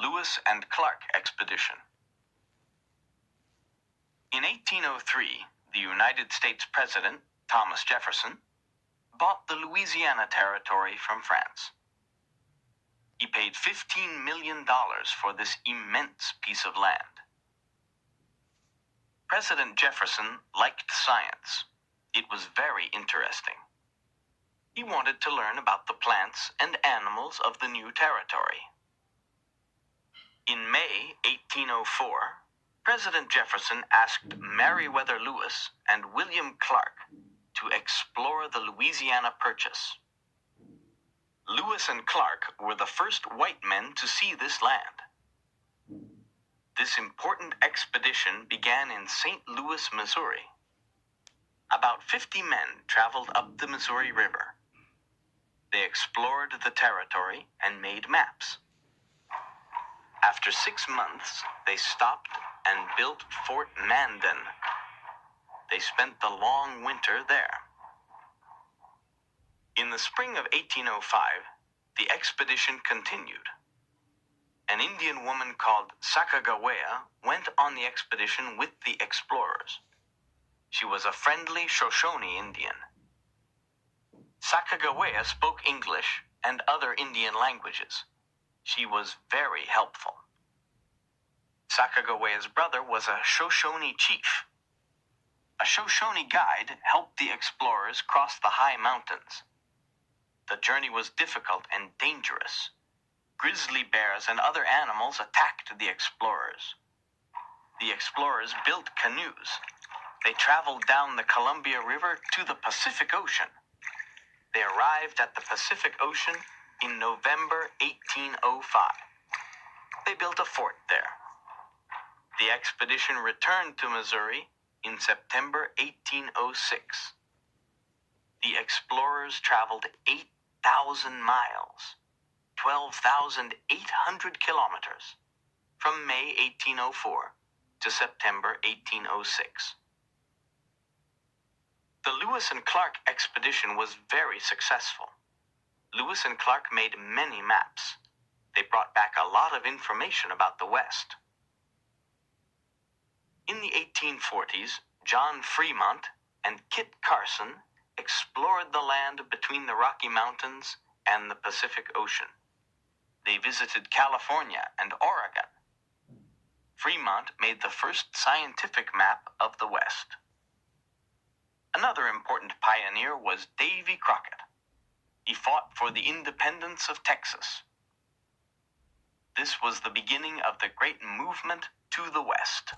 Lewis and Clark expedition. In 1803, the United States President, Thomas Jefferson, bought the Louisiana Territory from France. He paid $15 million for this immense piece of land. President Jefferson liked science. It was very interesting. He wanted to learn about the plants and animals of the new territory. In May 1804, President Jefferson asked Meriwether Lewis and William Clark to explore the Louisiana Purchase. Lewis and Clark were the first white men to see this land. This important expedition began in St. Louis, Missouri. About 50 men traveled up the Missouri River. They explored the territory and made maps. After 6 months, they stopped and built Fort Mandan. They spent the long winter there. In the spring of 1805, the expedition continued. An Indian woman called Sacagawea went on the expedition with the explorers. She was a friendly Shoshone Indian. Sacagawea spoke English and other Indian languages. She was very helpful. Sacagawea's brother was a Shoshone chief. A Shoshone guide helped the explorers cross the high mountains. The journey was difficult and dangerous. Grizzly bears and other animals attacked the explorers. The explorers built canoes. They traveled down the Columbia River to the Pacific Ocean. They arrived at the Pacific Ocean in November 1805. They built a fort there. The expedition returned to Missouri in September 1806. The explorers traveled 8,000 miles, 12,800 kilometers, from May 1804 to September 1806. The Lewis and Clark expedition was very successful. Lewis and Clark made many maps. They brought back a lot of information about the West. In the 1840s, John Fremont and Kit Carson explored the land between the Rocky Mountains and the Pacific Ocean. They visited California and Oregon. Fremont made the first scientific map of the West. Another important pioneer was Davy Crockett. He fought for the independence of Texas. This was the beginning of the great movement to the West.